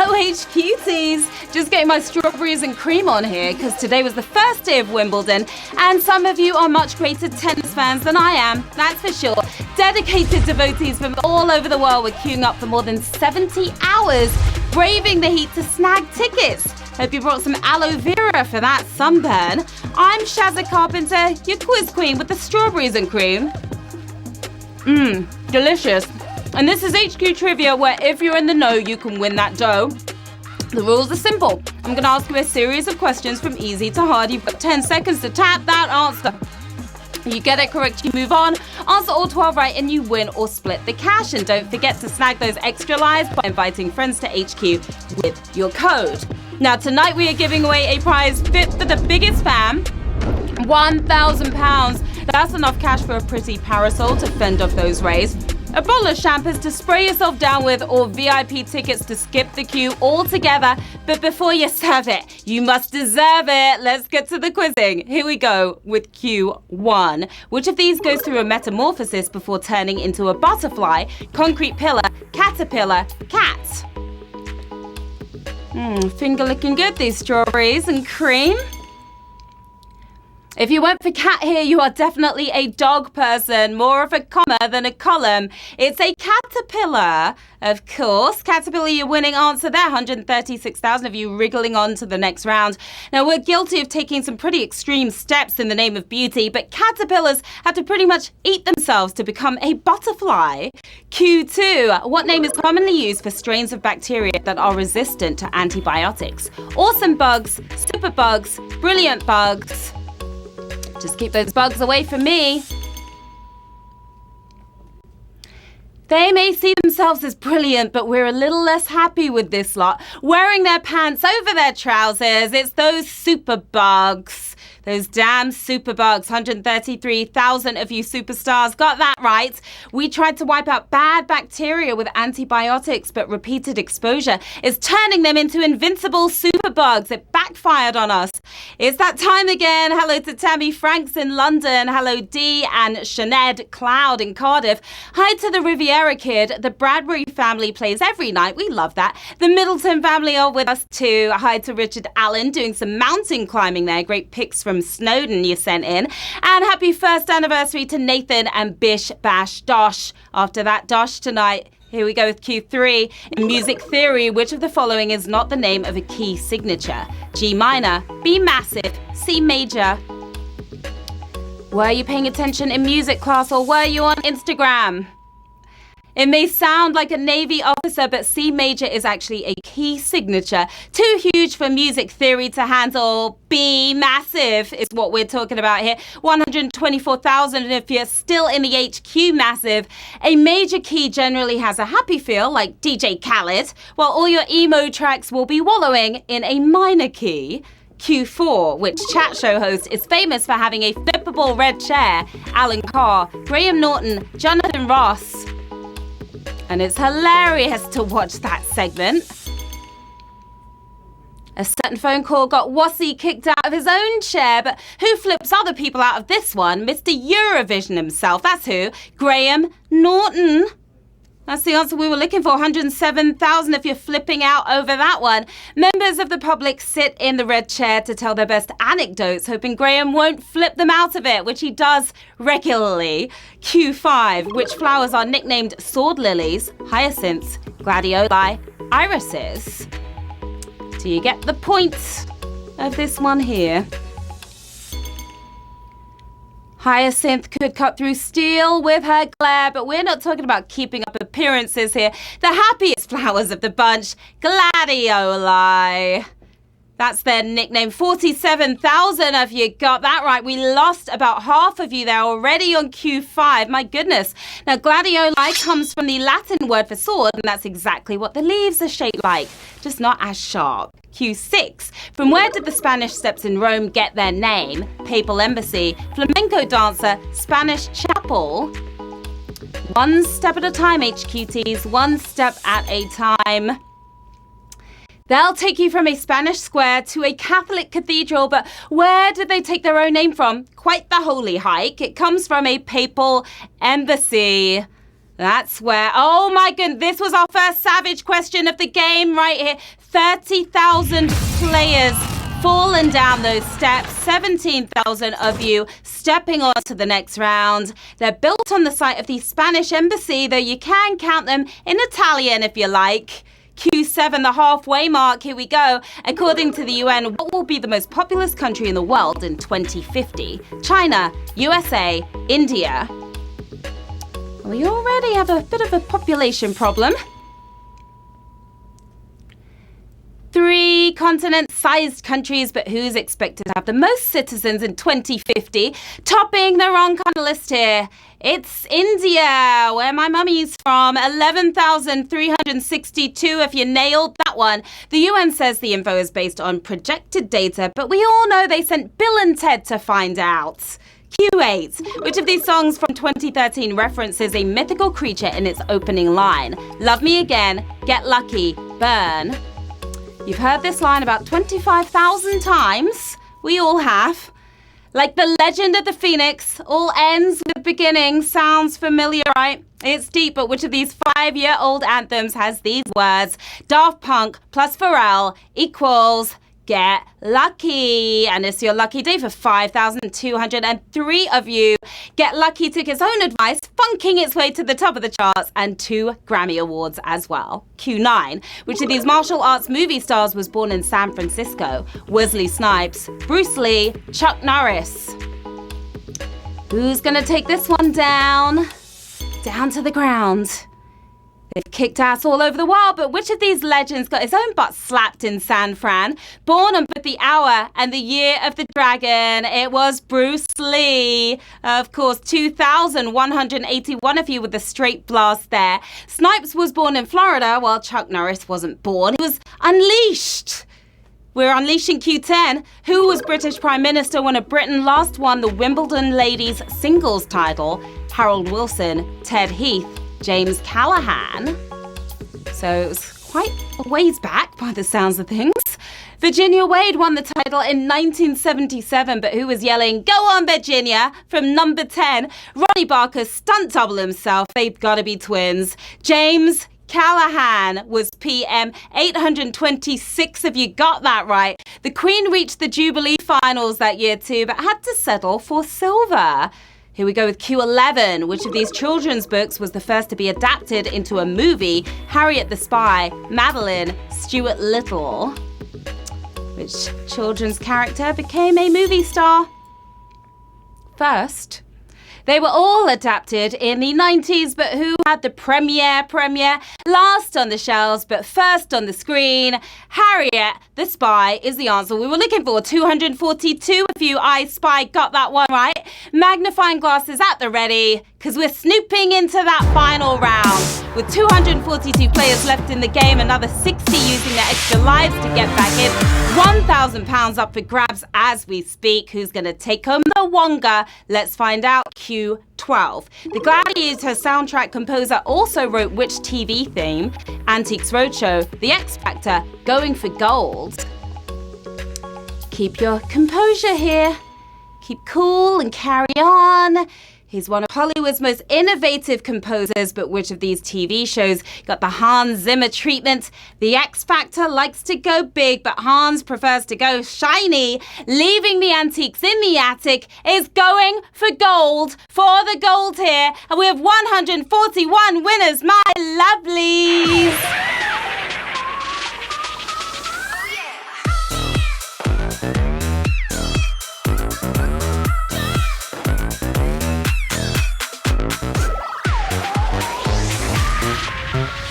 Hello, HQTs! Just getting my strawberries and cream on here because today was the first day of Wimbledon and some of you are much greater tennis fans than I am, that's for sure. Dedicated devotees from all over the world were queuing up for more than 70 hours, braving the heat to snag tickets. Hope you brought some aloe vera for that sunburn. I'm Sharon Carpenter, your quiz queen with the strawberries and cream. Delicious. And this is HQ Trivia, where if you're in the know, you can win that dough. The rules are simple. I'm going to ask you a series of questions from easy to hard. You've got 10 seconds to tap that answer. You get it correct, you move on. Answer all 12 right and you win or split the cash. And don't forget to snag those extra lives by inviting friends to HQ with your code. Now, tonight we are giving away a prize fit for the biggest fan. £1,000. That's enough cash for a pretty parasol to fend off those rays. A bottle of champers to spray yourself down with, or VIP tickets to skip the queue altogether. But before you serve it, you must deserve it. Let's get to the quizzing. Here we go with Q1. Which of these goes through a metamorphosis before turning into a butterfly, concrete pillar, caterpillar, cat? Finger looking good, these strawberries and cream. If you went for cat here, you are definitely a dog person, more of a comma than a column. It's a caterpillar, of course. Caterpillar, your winning answer there. 136,000 of you wriggling on to the next round. Now, we're guilty of taking some pretty extreme steps in the name of beauty, but caterpillars have to pretty much eat themselves to become a butterfly. Q2, what name is commonly used for strains of bacteria that are resistant to antibiotics? Awesome bugs, super bugs, brilliant bugs. Just keep those bugs away from me. They may see themselves as brilliant, but we're a little less happy with this lot. Wearing their pants over their trousers. It's those super bugs. Those damn super bugs. 133,000 of you superstars got that right. We tried to wipe out bad bacteria with antibiotics, but repeated exposure is turning them into invincible super bugs. It backfired on us. It's that time again. Hello to Tammy Franks in London. Hello Dee and Sinead Cloud in Cardiff. Hi to the Riviera Kid. The Bradbury family plays every night. We love that. The Middleton family are with us too. Hi to Richard Allen doing some mountain climbing there. Great pics from Snowdon you sent in. And happy first anniversary to Nathan and Bish Bash Dosh. After that Dosh tonight, here we go with Q3. In music theory, which of the following is not the name of a key signature? G minor, B massive, C major. Were you paying attention in music class or were you on Instagram? It may sound like a Navy officer, but C major is actually a key signature. Too huge for music theory to handle. B massive is what we're talking about here. 124,000 if you're still in the HQ massive. A major key generally has a happy feel, like DJ Khaled, while all your emo tracks will be wallowing in a minor key. Q4, which chat show host is famous for having a flippable red chair? Alan Carr, Graham Norton, Jonathan Ross. And it's hilarious to watch that segment. A certain phone call got Wassy kicked out of his own chair, but who flips other people out of this one? Mr. Eurovision himself. That's who. Graham Norton. That's the answer we were looking for. 107,000 if you're flipping out over that one. Members of the public sit in the red chair to tell their best anecdotes, hoping Graham won't flip them out of it, which he does regularly. Q5, which flowers are nicknamed sword lilies, hyacinths, gladioli, irises? Do you get the point of this one here? Hyacinth could cut through steel with her glare, but we're not talking about keeping up appearances here. The happiest flowers of the bunch, gladioli. That's their nickname. 47,000 of you got that right. We lost about half of you there already on Q5. My goodness. Now, gladioli comes from the Latin word for sword, and that's exactly what the leaves are shaped like, just not as sharp. Q6. From where did the Spanish Steps in Rome get their name? Papal Embassy, flamenco dancer, Spanish chapel. One step at a time, HQTs. One step at a time. They'll take you from a Spanish square to a Catholic cathedral, but where did they take their own name from? Quite the holy hike. It comes from a papal embassy. That's where, oh my goodness, this was our first savage question of the game right here. 30,000 players fallen down those steps, 17,000 of you stepping on to the next round. They're built on the site of the Spanish embassy, though you can count them in Italian if you like. Q7, the halfway mark, here we go. According to the UN, what will be the most populous country in the world in 2050? China, USA, India. We already have a bit of a population problem. 3 continent-sized countries, but who's expected to have the most citizens in 2050? Topping the wrong kind of list here. It's India, where my mummy's from. 11,362 if you nailed that one. The UN says the info is based on projected data, but we all know they sent Bill and Ted to find out. Q8. Which of these songs from 2013 references a mythical creature in its opening line? Love Me Again, Get Lucky, Burn. You've heard this line about 25,000 times. We all have. Like the legend of the Phoenix, all ends with beginnings. Sounds familiar, right? It's deep, but which of these 5-year-old anthems has these words? Daft Punk plus Pharrell equals Get Lucky. And it's your lucky day for 5,203 of you. Get Lucky took its own advice, funking its way to the top of the charts and 2 Grammy Awards as well. Q9. Which of these martial arts movie stars was born in San Francisco? Wesley Snipes, Bruce Lee, Chuck Norris. Who's gonna take this one down? Down to the ground. They've kicked ass all over the world, but which of these legends got his own butt slapped in San Fran? Born on both the hour and the year of the dragon, it was Bruce Lee. Of course, 2,181 of you with a straight blast there. Snipes was born in Florida, while Chuck Norris wasn't born. He was unleashed. We're unleashing Q10. Who was British Prime Minister when Britain last won the Wimbledon ladies singles title? Harold Wilson, Ted Heath, James Callaghan. So it was quite a ways back by the sounds of things. Virginia Wade won the title in 1977, but who was yelling, "Go on, Virginia," from number 10? Ronnie Barker, stunt double himself. They've got to be twins. James Callaghan was PM 826 if you got that right. The Queen reached the Jubilee finals that year too, but had to settle for silver. Here we go with Q11. Which of these children's books was the first to be adapted into a movie? Harriet the Spy, Madeline, Stuart Little. Which children's character became a movie star first? They were all adapted in the 90s, but who had the premiere? Last on the shelves, but first on the screen. Harriet the Spy is the answer we were looking for. 242 of you, I Spy, got that one right. Magnifying glasses at the ready, because we're snooping into that final round. With 242 players left in the game, another 60 using their extra lives to get back in. £1,000 up for grabs as we speak. Who's going to take home the Wonga? Let's find out. Q12. The Gladiator soundtrack composer also wrote which TV theme? Antiques Roadshow, The X Factor, Going for Gold. Keep your composure here. Keep cool and carry on. He's one of Hollywood's most innovative composers, but which of these TV shows got the Hans Zimmer treatment? The X Factor likes to go big, but Hans prefers to go shiny. Leaving the antiques in the attic is Going for Gold. For the gold here, and we have 141 winners, my lovelies.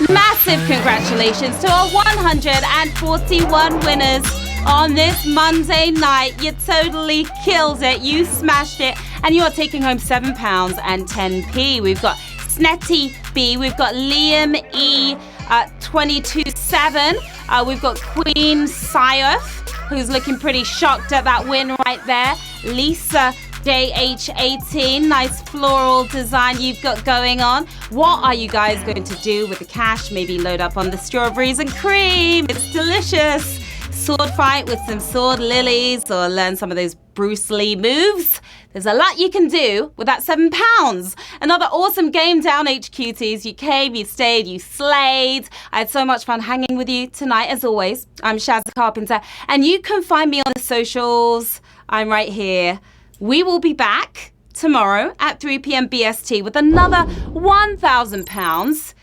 Massive congratulations to our 141 winners on this Monday night. You totally killed it. You smashed it. And you're taking home £7 and 10p. We've got Snetty B. We've got Liam E. 22-7. We've got Queen Syeth, who's looking pretty shocked at that win right there. Lisa JH18, nice floral design you've got going on. What are you guys going to do with the cash? Maybe load up on the strawberries and cream. It's delicious. Sword fight with some sword lilies, or learn some of those Bruce Lee moves. There's a lot you can do with that £7. Another awesome game down, HQTs. You came, you stayed, you slayed. I had so much fun hanging with you tonight, as always. I'm Sharon Carpenter, and you can find me on the socials. I'm right here. We will be back tomorrow at 3 p.m. BST with another £1,000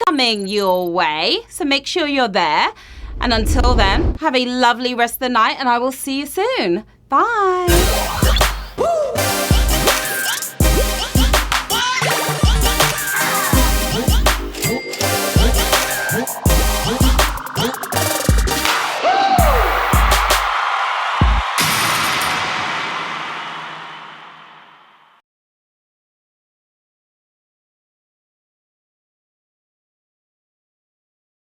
coming your way. So make sure you're there. And until then, have a lovely rest of the night, and I will see you soon. Bye.